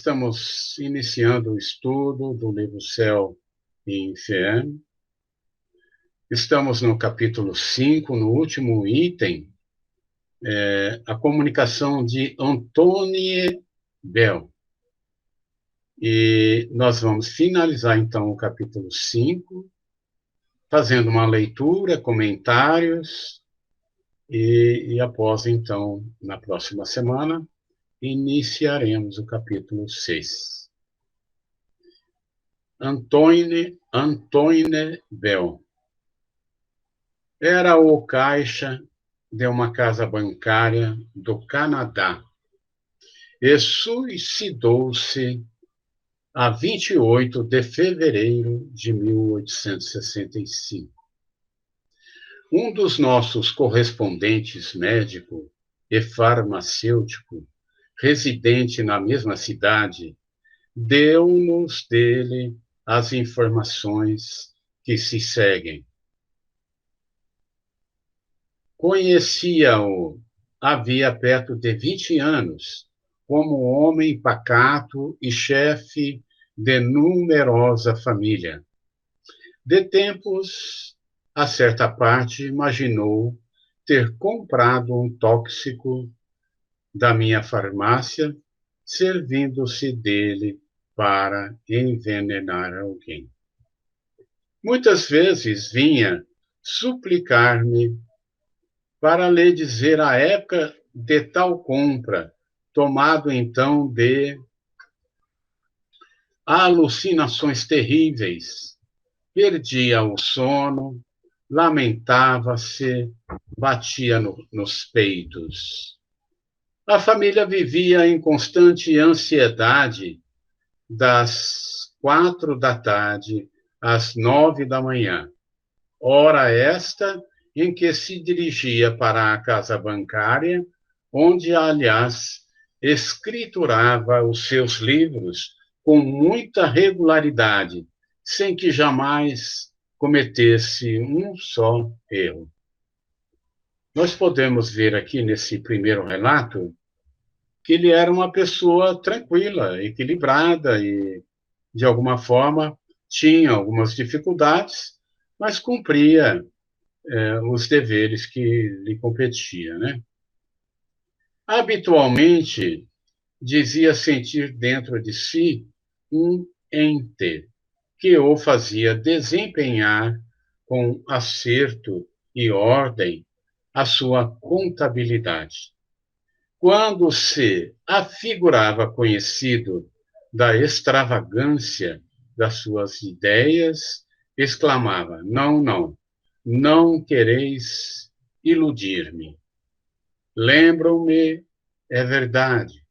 estamos iniciando o estudo do livro Céu e Inferno. Estamos no capítulo 5, no último item, a comunicação de Antoine Bell. E nós vamos finalizar, então, o capítulo 5, fazendo uma leitura, comentários, e após, então, na próxima semana, iniciaremos o capítulo 6. Antoine Bell era o caixa de uma casa bancária do Canadá e suicidou-se a 28 de fevereiro de 1865. Um dos nossos correspondentes médico e farmacêutico, residente na mesma cidade, deu-nos dele as informações que se seguem. Conhecia-o havia perto de 20 anos, como homem pacato e chefe de numerosa família. De tempos, a certa parte, imaginou ter comprado um tóxico da minha farmácia, servindo-se dele para envenenar alguém. Muitas vezes vinha suplicar-me para lhe dizer a época de tal compra, tomado então de alucinações terríveis. Perdia o sono, lamentava-se, batia nos peitos. A família vivia em constante ansiedade das 4 da tarde às 9 da manhã, hora esta em que se dirigia para a casa bancária, onde, aliás, escriturava os seus livros com muita regularidade, sem que jamais cometesse um só erro. Nós podemos ver aqui nesse primeiro relato que ele era uma pessoa tranquila, equilibrada e, de alguma forma, tinha algumas dificuldades, mas cumpria os deveres que lhe competiam, né? Habitualmente, dizia sentir dentro de si um ente que o fazia desempenhar com acerto e ordem a sua contabilidade. Quando se afigurava conhecido da extravagância das suas ideias, exclamava: não quereis iludir-me. Lembram-me, é verdade.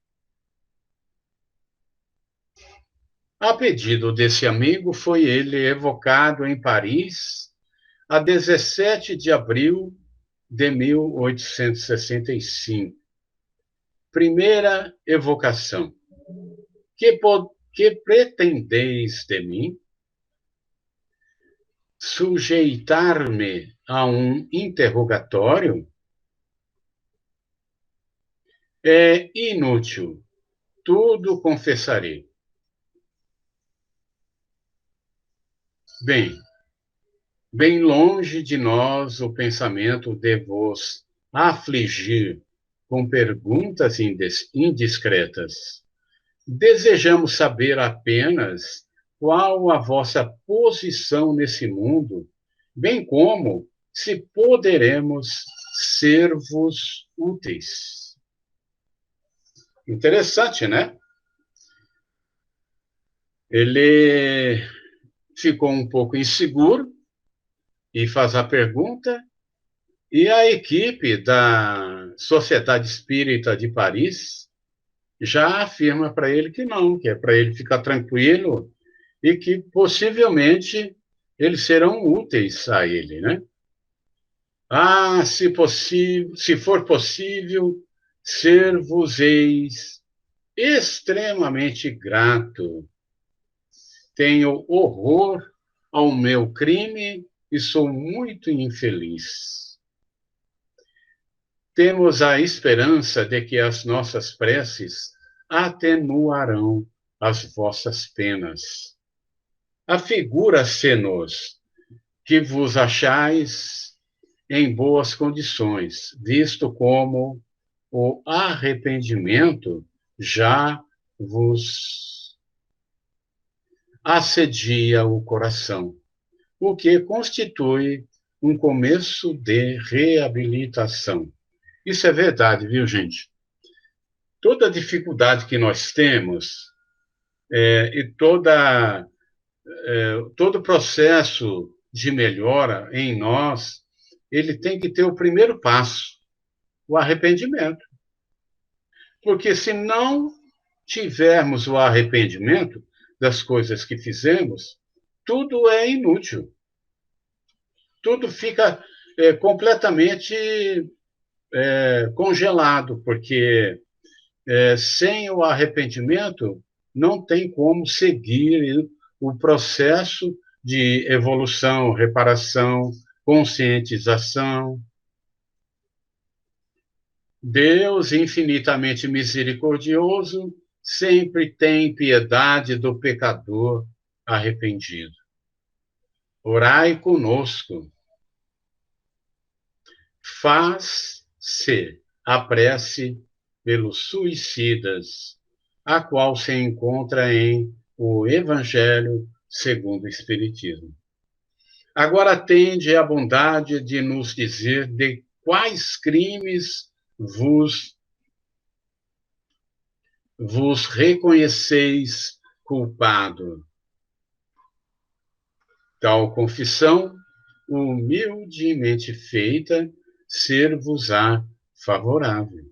A pedido desse amigo, foi ele evocado em Paris a 17 de abril de 1865. Primeira evocação. Que pretendeis de mim? Sujeitar-me a um interrogatório? É inútil, tudo confessarei. Bem longe de nós o pensamento de vos afligir com perguntas indiscretas. Desejamos saber apenas qual a vossa posição nesse mundo, bem como se poderemos ser-vos úteis. Interessante, né? Ele ficou um pouco inseguro e faz a pergunta, e a equipe da Sociedade Espírita de Paris já afirma para ele que não, que é para ele ficar tranquilo e que possivelmente eles serão úteis a ele, né? Se for possível, ser-vos-eis extremamente grato. Tenho horror ao meu crime e sou muito infeliz. Temos a esperança de que as nossas preces atenuarão as vossas penas. Afigura-se-nos que vos achais em boas condições, visto como o arrependimento já vos assedia o coração, o que constitui um começo de reabilitação. Isso é verdade, viu, gente? Toda dificuldade que nós temos e todo processo de melhora em nós, ele tem que ter o primeiro passo, o arrependimento. Porque se não tivermos o arrependimento das coisas que fizemos, tudo é inútil. Tudo fica completamente congelado, porque sem o arrependimento não tem como seguir o processo de evolução, reparação, conscientização. Deus, infinitamente misericordioso, sempre tem piedade do pecador arrependido. Orai conosco. Faz-se a prece pelos suicidas, a qual se encontra em o Evangelho segundo o Espiritismo. Agora tende a bondade de nos dizer de quais crimes vos reconheceis culpado. Tal confissão, humildemente feita, ser-vos-á favorável.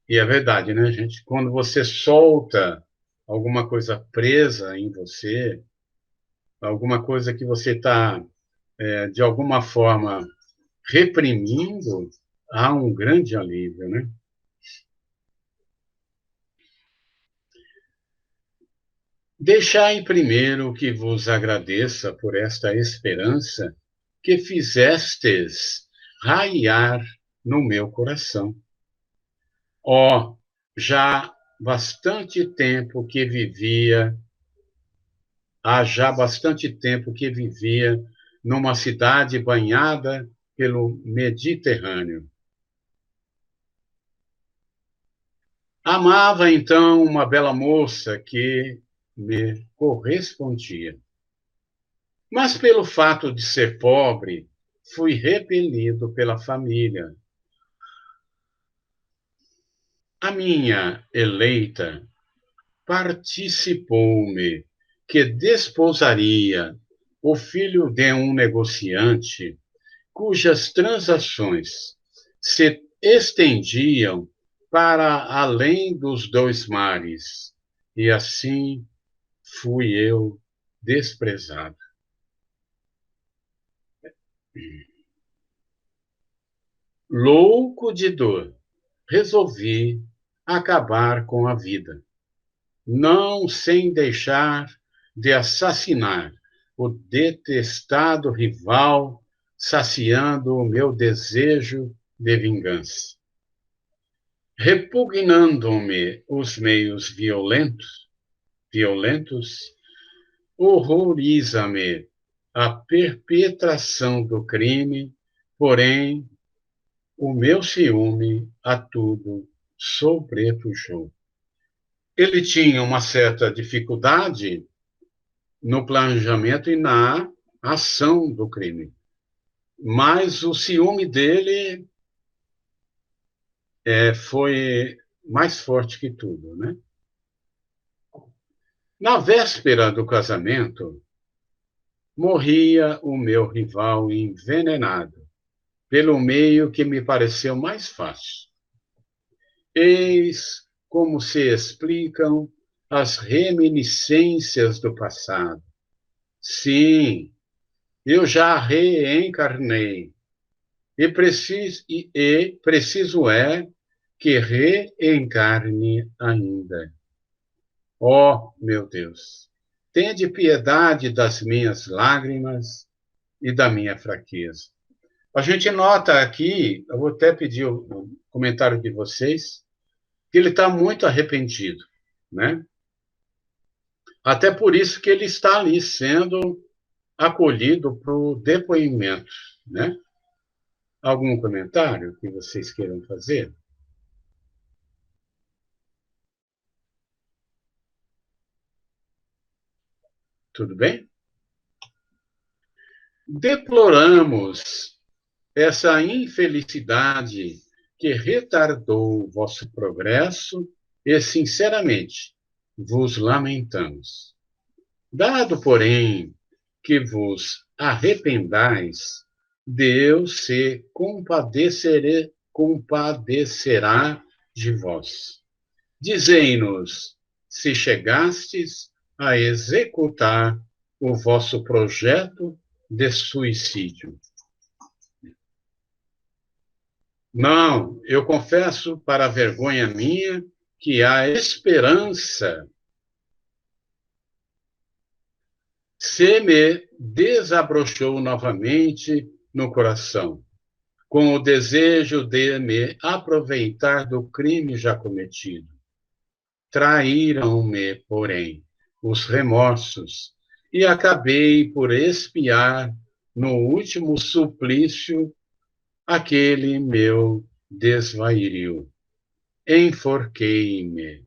E é verdade, né, gente? Quando você solta alguma coisa presa em você, alguma coisa que você está, de alguma forma, reprimindo, há um grande alívio, né? Deixai primeiro que vos agradeça por esta esperança que fizestes raiar no meu coração. Ó, já bastante tempo que vivia, há já bastante tempo que vivia numa cidade banhada pelo Mediterrâneo. Amava então uma bela moça que me correspondia. Mas pelo fato de ser pobre, fui repelido pela família. A minha eleita participou-me que desposaria o filho de um negociante cujas transações se estendiam para além dos dois mares, e assim fui eu desprezado. Louco de dor, resolvi acabar com a vida, não sem deixar de assassinar o detestado rival, saciando o meu desejo de vingança. Repugnando-me os meios violentos, horroriza-me a perpetração do crime, porém, o meu ciúme a tudo sobrepujou. Ele tinha uma certa dificuldade no planejamento e na ação do crime, mas o ciúme dele foi mais forte que tudo, né? Na véspera do casamento, morria o meu rival envenenado, pelo meio que me pareceu mais fácil. Eis como se explicam as reminiscências do passado. Sim, eu já reencarnei, e preciso é que reencarne ainda. Ó, meu Deus, tende piedade das minhas lágrimas e da minha fraqueza. A gente nota aqui, eu vou até pedir o comentário de vocês, que ele está muito arrependido. né? Até por isso que ele está ali sendo acolhido para o depoimento, né? Algum comentário que vocês queiram fazer? Tudo bem? Deploramos essa infelicidade que retardou o vosso progresso e, sinceramente, vos lamentamos. Dado, porém, que vos arrependais, Deus se compadecerá de vós. Dizei-nos se chegastes a executar o vosso projeto de suicídio. Não, eu confesso para a vergonha minha que a esperança se me desabrochou novamente no coração, com o desejo de me aproveitar do crime já cometido. Traíram-me, porém, os remorsos, e acabei por expiar no último suplício aquele meu desvario. Enforquei-me.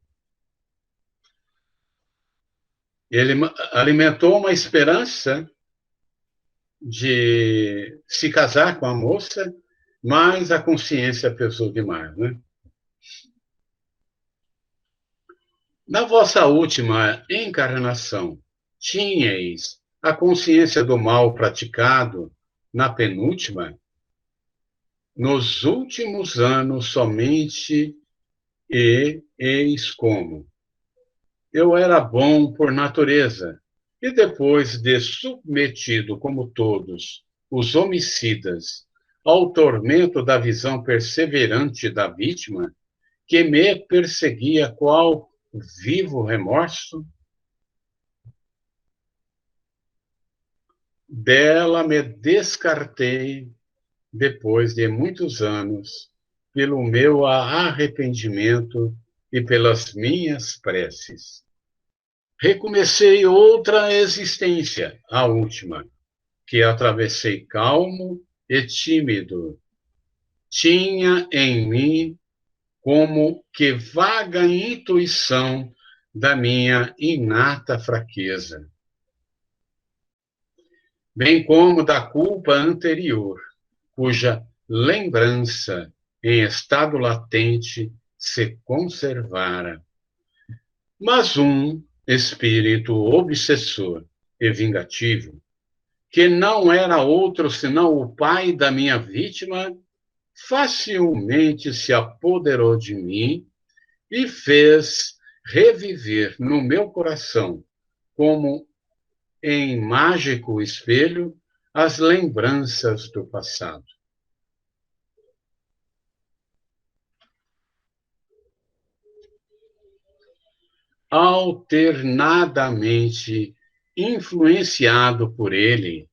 Ele alimentou uma esperança de se casar com a moça, mas a consciência pesou demais, né? Na vossa última encarnação, tinhais a consciência do mal praticado na penúltima? Nos últimos anos somente, e eis como. Eu era bom por natureza, e depois de submetido, como todos, os homicidas, ao tormento da visão perseverante da vítima, que me perseguia qual vivo remorso, dela me descartei depois de muitos anos, pelo meu arrependimento e pelas minhas preces. Recomecei outra existência, a última, que atravessei calmo e tímido. Tinha em mim como que vaga intuição da minha inata fraqueza, bem como da culpa anterior, cuja lembrança em estado latente se conservara. Mas um espírito obsessor e vingativo, que não era outro senão o pai da minha vítima, facilmente se apoderou de mim e fez reviver no meu coração, como em mágico espelho, as lembranças do passado. Alternadamente influenciado por ele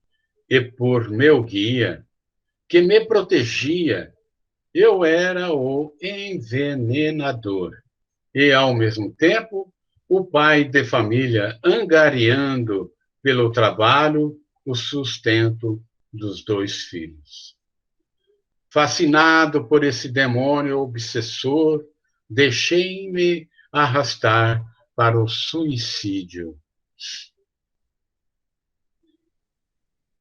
e por meu guia, que me protegia, eu era o envenenador e, ao mesmo tempo, o pai de família angariando pelo trabalho o sustento dos 2 filhos. Fascinado por esse demônio obsessor, deixei-me arrastar para o suicídio.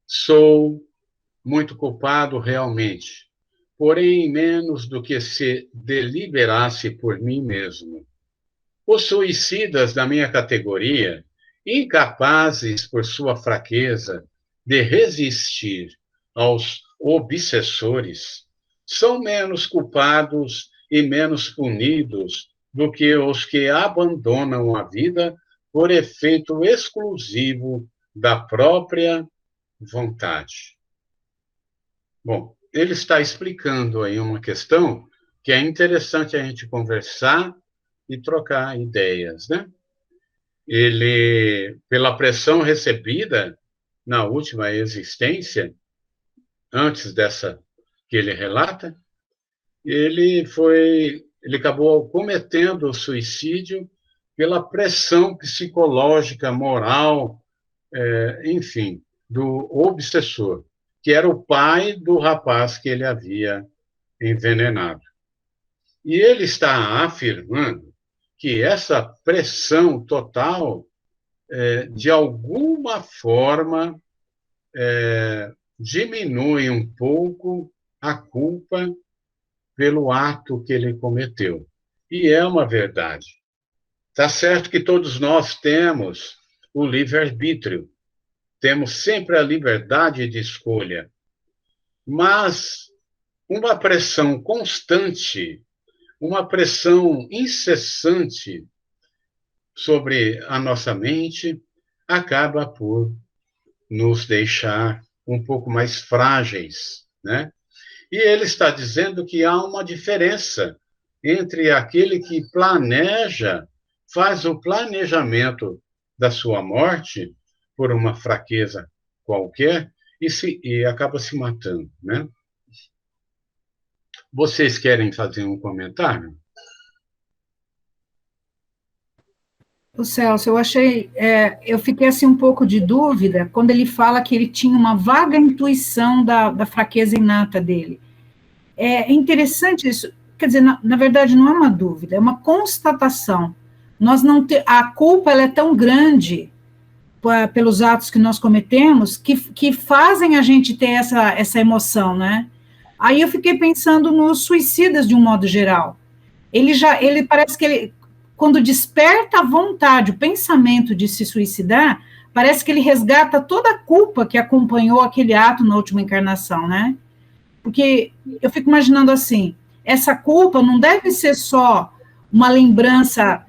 Sou muito culpado realmente, porém menos do que se deliberasse por mim mesmo. Os suicidas da minha categoria, incapazes por sua fraqueza de resistir aos obsessores, são menos culpados e menos punidos do que os que abandonam a vida por efeito exclusivo da própria vontade. Bom, ele está explicando aí uma questão que é interessante a gente conversar e trocar ideias, né? Ele, pela pressão recebida na última existência, antes dessa que ele relata, ele acabou cometendo o suicídio pela pressão psicológica, moral, enfim, do obsessor, que era o pai do rapaz que ele havia envenenado. E ele está afirmando que essa pressão total, de alguma forma, diminui um pouco a culpa pelo ato que ele cometeu. E é uma verdade. Está certo que todos nós temos o livre-arbítrio, temos sempre a liberdade de escolha, mas uma pressão constante, uma pressão incessante sobre a nossa mente acaba por nos deixar um pouco mais frágeis, né? E ele está dizendo que há uma diferença entre aquele que planeja, faz o planejamento da sua morte por uma fraqueza qualquer e acaba se matando, né? Vocês querem fazer um comentário? O Celso, eu fiquei assim um pouco de dúvida quando ele fala que ele tinha uma vaga intuição da fraqueza inata dele. É interessante isso, quer dizer, na verdade não é uma dúvida, é uma constatação. Nós não a culpa ela é tão grande pelos atos que nós cometemos que fazem a gente ter essa emoção, né? Aí eu fiquei pensando nos suicidas de um modo geral. Ele parece que ele, quando desperta a vontade, o pensamento de se suicidar, parece que ele resgata toda a culpa que acompanhou aquele ato na última encarnação, né? Porque eu fico imaginando assim, essa culpa não deve ser só uma lembrança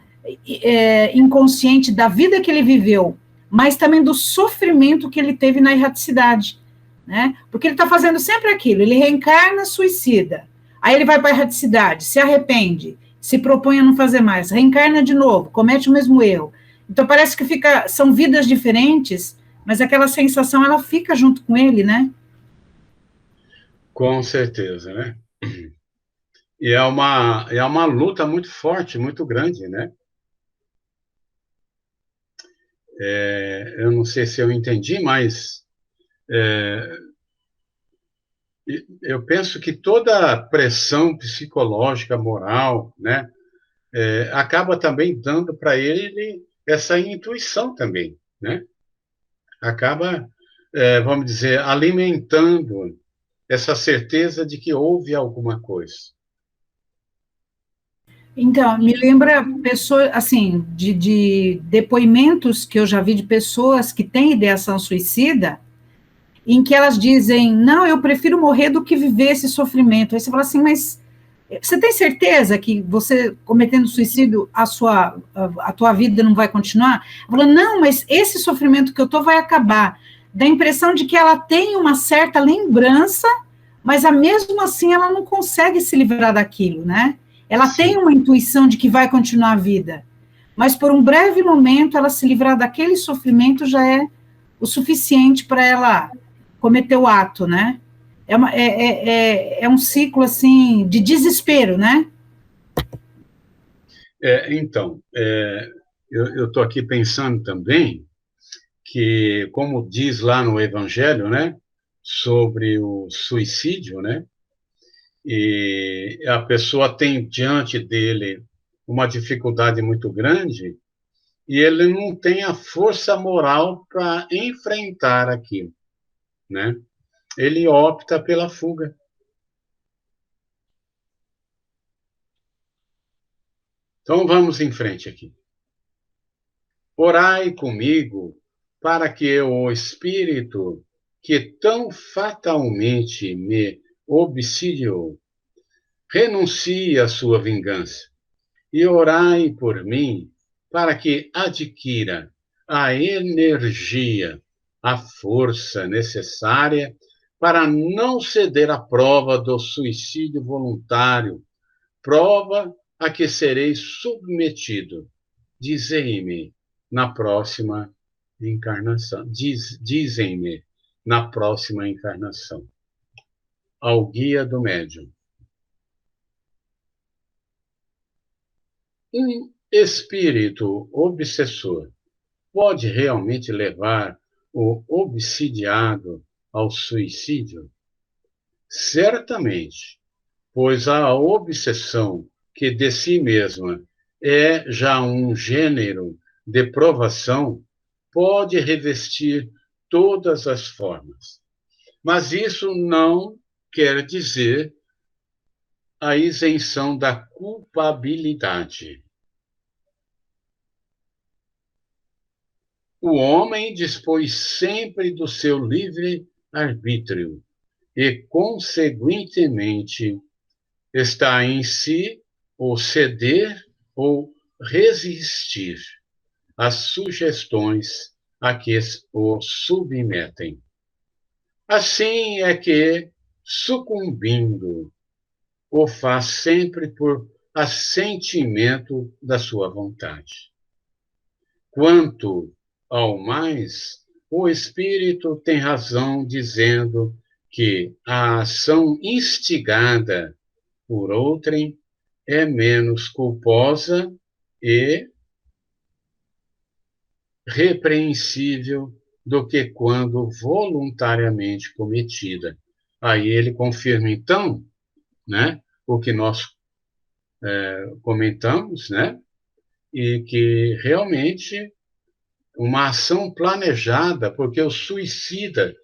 inconsciente da vida que ele viveu, mas também do sofrimento que ele teve na erraticidade, né? Porque ele está fazendo sempre aquilo, ele reencarna suicida, aí ele vai para a erraticidade, se arrepende, se propõe a não fazer mais, reencarna de novo, comete o mesmo erro. Então parece que são vidas diferentes, mas aquela sensação ela fica junto com ele, né? Com certeza, né? E é uma luta muito forte, muito grande, né? Eu não sei se eu entendi, mas eu penso que toda pressão psicológica, moral, né, acaba também dando para ele essa intuição também, né? Acaba, vamos dizer, alimentando essa certeza de que houve alguma coisa. Então, me lembra pessoas, assim, de depoimentos que eu já vi de pessoas que têm ideação suicida, em que elas dizem, não, eu prefiro morrer do que viver esse sofrimento. Aí você fala assim, mas você tem certeza que você cometendo suicídio, a tua vida não vai continuar? Ela fala, não, mas esse sofrimento que eu estou vai acabar. Dá a impressão de que ela tem uma certa lembrança, mas mesmo assim ela não consegue se livrar daquilo, né? Ela Sim. tem uma intuição de que vai continuar a vida, mas por um breve momento ela se livrar daquele sofrimento já é o suficiente para ela cometer o ato, né? É um ciclo, assim, de desespero, né? Então, eu estou aqui pensando também que, como diz lá no Evangelho, né, sobre o suicídio, né, e a pessoa tem diante dele uma dificuldade muito grande e ele não tem a força moral para enfrentar aquilo, né? Ele opta pela fuga. Então vamos em frente aqui. Orai comigo para que o espírito que tão fatalmente me obsidiou renuncie à sua vingança e orai por mim para que adquira a energia, a força necessária para não ceder à prova do suicídio voluntário, prova a que serei submetido. Dizei-me na próxima encarnação. Dizem-me na próxima encarnação. Ao guia do médium. espírito obsessor pode realmente levar o obsidiado ao suicídio? Certamente, pois a obsessão, que de si mesma é já um gênero de provação, pode revestir todas as formas. Mas isso não quer dizer a isenção da culpabilidade. O homem dispôs sempre do seu livre arbítrio e, consequentemente, está em si o ceder ou resistir às sugestões a que o submetem. Assim é que, sucumbindo, o faz sempre por assentimento da sua vontade. Quanto ao mais, o espírito tem razão dizendo que a ação instigada por outrem é menos culposa e repreensível do que quando voluntariamente cometida. Aí ele confirma, então, né, o que nós comentamos, né, e que realmente uma ação planejada, porque o suicida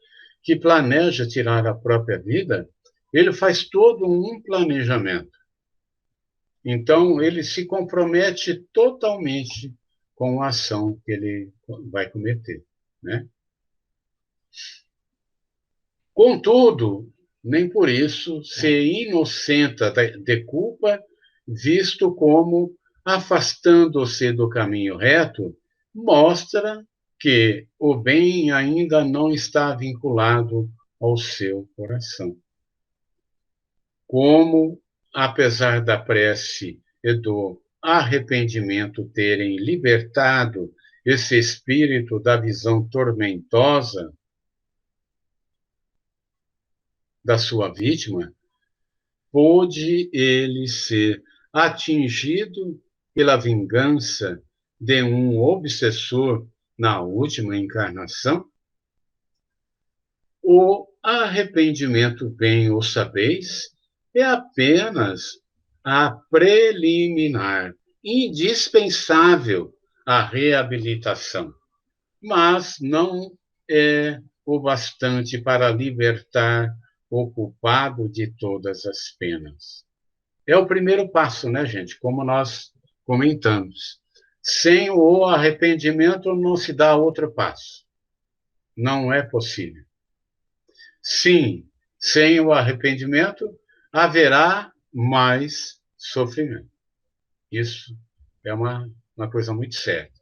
que planeja tirar a própria vida, ele faz todo um planejamento. Então, ele se compromete totalmente com a ação que ele vai cometer, né? Contudo, nem por isso se inocenta de culpa, visto como, afastando-se do caminho reto, mostra que o bem ainda não está vinculado ao seu coração. Como, apesar da prece e do arrependimento terem libertado esse espírito da visão tormentosa da sua vítima, pôde ele ser atingido pela vingança de um obsessor na última encarnação? O arrependimento, bem o sabeis, é apenas a preliminar, indispensável à reabilitação, mas não é o bastante para libertar o culpado de todas as penas. É o primeiro passo, né, gente? Como nós comentamos. Sem o arrependimento não se dá outro passo. Não é possível. Sim, sem o arrependimento haverá mais sofrimento. Isso é uma coisa muito séria.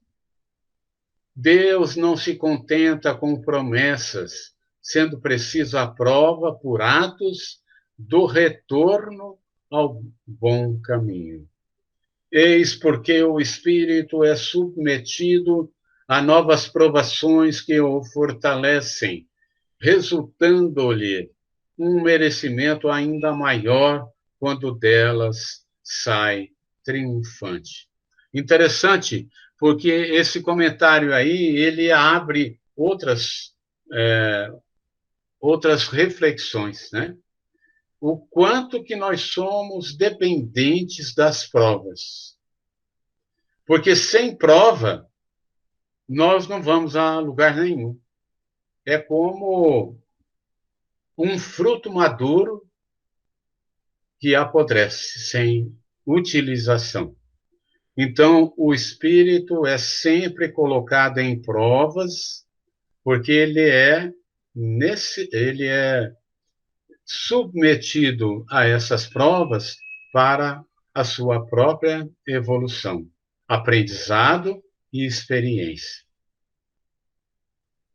Deus não se contenta com promessas, sendo preciso a prova por atos do retorno ao bom caminho. Eis porque o espírito é submetido a novas provações que o fortalecem, resultando-lhe um merecimento ainda maior quando delas sai triunfante. Interessante, porque esse comentário aí, ele abre outras reflexões, né? O quanto que nós somos dependentes das provas. Porque sem prova, nós não vamos a lugar nenhum. É como um fruto maduro que apodrece sem utilização. Então, o espírito é sempre colocado em provas, porque ele é submetido a essas provas para a sua própria evolução, aprendizado e experiência.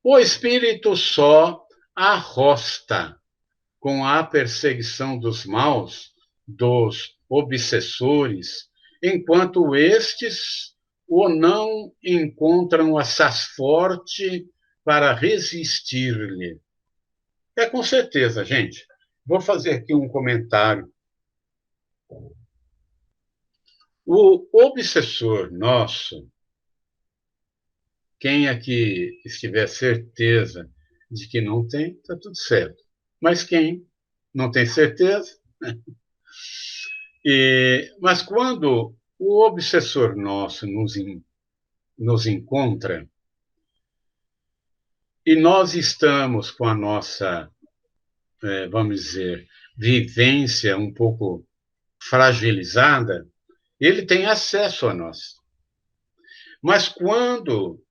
O espírito só arrosta com a perseguição dos maus, dos obsessores, enquanto estes o não encontram assaz forte para resistir-lhe. É com certeza, gente. Vou fazer aqui um comentário. O obsessor nosso, quem aqui estiver certeza de que não tem, está tudo certo. Mas quem não tem certeza... Mas quando o obsessor nosso nos encontra e nós estamos com a nossa, vamos dizer, vivência um pouco fragilizada, ele tem acesso a nós. Mas quando,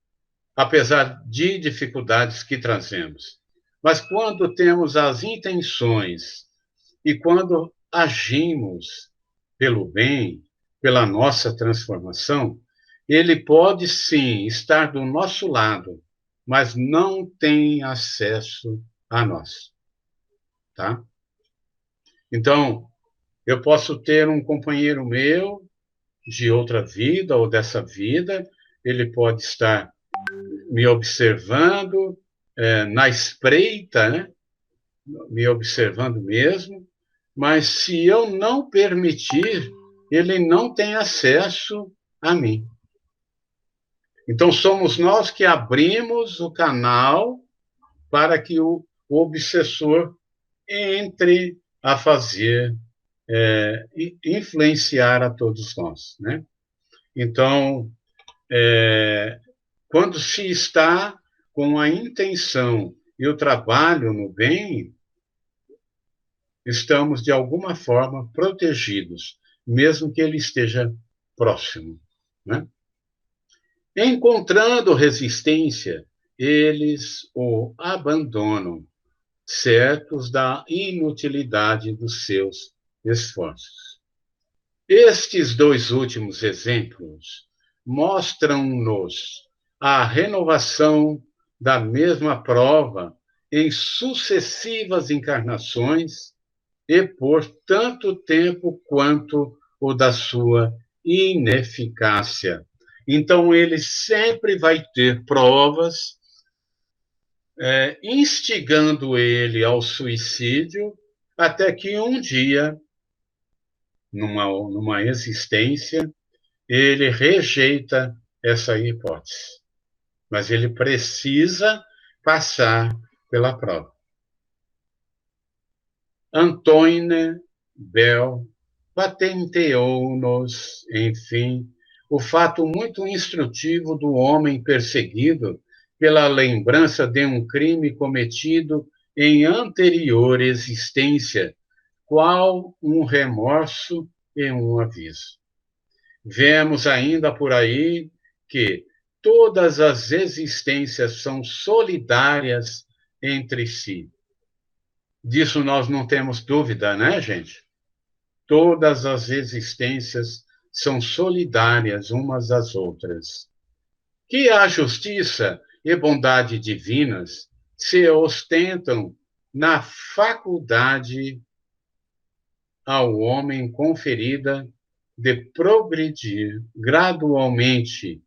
apesar de dificuldades que trazemos, mas quando temos as intenções e quando agimos pelo bem, pela nossa transformação, ele pode sim estar do nosso lado, mas não tem acesso a nós, tá? Então, eu posso ter um companheiro meu de outra vida ou dessa vida, ele pode estar me observando na espreita, né? Me observando mesmo, mas se eu não permitir, ele não tem acesso a mim. Então, somos nós que abrimos o canal para que o obsessor entre a fazer, influenciar a todos nós, né? Então, quando se está com a intenção e o trabalho no bem, estamos, de alguma forma, protegidos, mesmo que ele esteja próximo, né? Encontrando resistência, eles o abandonam, certos da inutilidade dos seus esforços. Estes dois últimos exemplos mostram-nos a renovação da mesma prova em sucessivas encarnações e por tanto tempo quanto o da sua ineficácia. Então, ele sempre vai ter provas instigando ele ao suicídio, até que um dia, numa existência, ele rejeita essa hipótese. Mas ele precisa passar pela prova. Antoine Bell patenteou-nos, enfim, o fato muito instrutivo do homem perseguido pela lembrança de um crime cometido em anterior existência, qual um remorso e um aviso. Vemos ainda por aí que todas as existências são solidárias entre si. Disso nós não temos dúvida, né, gente? Todas as existências são solidárias umas às outras. Que a justiça e bondade divinas se ostentam na faculdade ao homem conferida de progredir gradualmente,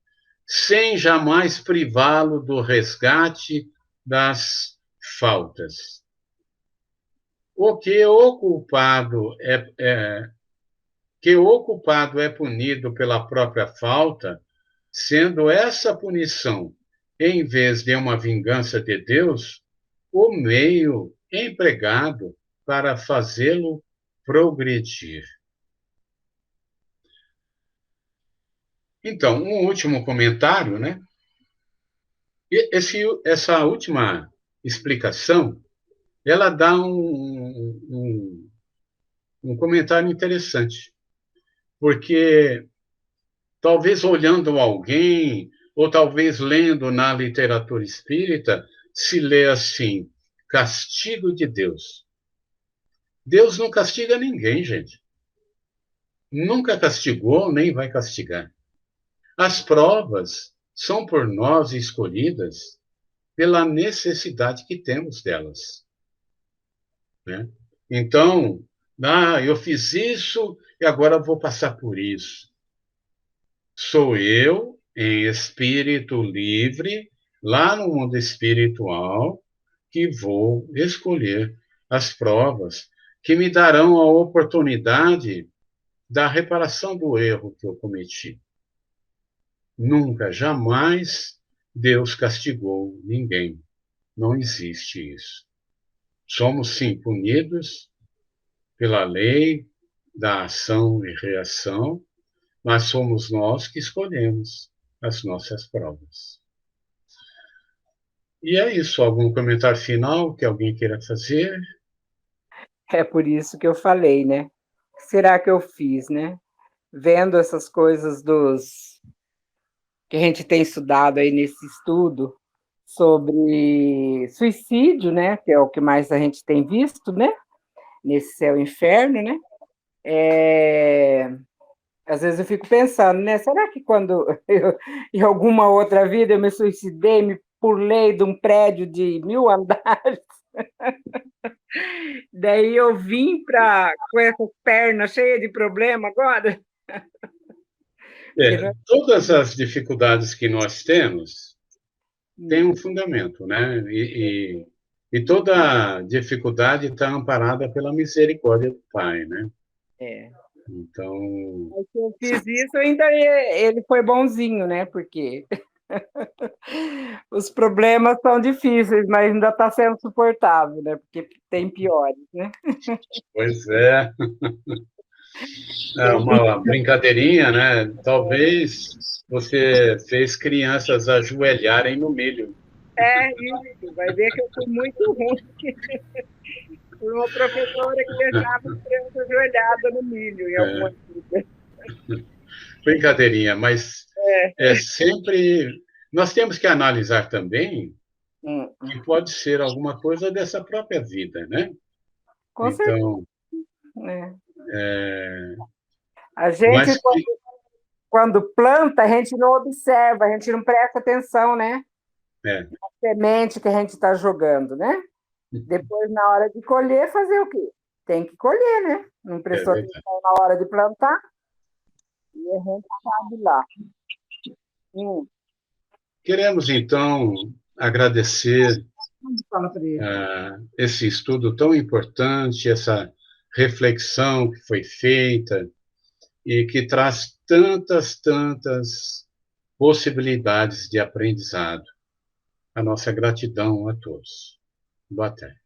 sem jamais privá-lo do resgate das faltas. Que o culpado é punido pela própria falta, sendo essa punição, em vez de uma vingança de Deus, o meio empregado para fazê-lo progredir. Então, um último comentário, né? Essa última explicação, ela dá um comentário interessante, porque talvez olhando alguém, ou talvez lendo na literatura espírita, se lê assim, castigo de Deus. Deus não castiga ninguém, gente. Nunca castigou, nem vai castigar. As provas são por nós escolhidas pela necessidade que temos delas, né? Então, eu fiz isso e agora vou passar por isso. Sou eu, em espírito livre, lá no mundo espiritual, que vou escolher as provas que me darão a oportunidade da reparação do erro que eu cometi. Nunca, jamais Deus castigou ninguém. Não existe isso. Somos, sim, punidos pela lei da ação e reação, mas somos nós que escolhemos as nossas provas. E é isso. Algum comentário final que alguém queira fazer? É por isso que eu falei, né? O que será que eu fiz, né? Vendo essas coisas que a gente tem estudado aí nesse estudo sobre suicídio, né? Que é o que mais a gente tem visto, né? Nesse céu e inferno, né? Às vezes eu fico pensando, né? Será que quando em alguma outra vida eu me suicidei, me pulei de um prédio de 1000 andares, daí eu vim com essas pernas cheias de problema agora? Todas as dificuldades que nós temos têm um fundamento, né? E toda dificuldade está amparada pela misericórdia do Pai, né? Então... eu fiz isso, ainda ele foi bonzinho, né? Porque os problemas são difíceis, mas ainda está sendo suportável, né? Porque tem piores, né? Pois é. É uma brincadeirinha, né? Talvez você fez crianças ajoelharem no milho. Isso. Vai ver que eu fui muito ruim. Fui uma professora que deixava as crianças ajoelhadas no milho em alguma coisa. Brincadeirinha, mas é sempre... Nós temos que analisar também que pode ser alguma coisa dessa própria vida, né? Com então, a gente, quando planta, a gente não observa, a gente não presta atenção, né? A semente que a gente está jogando, né? Depois, na hora de colher, fazer o quê? Tem que colher, né? Não prestou atenção na hora de plantar, e a gente sabe lá. Queremos, então, agradecer esse estudo tão importante, essa reflexão que foi feita e que traz tantas possibilidades de aprendizado. A nossa gratidão a todos. Boa tarde.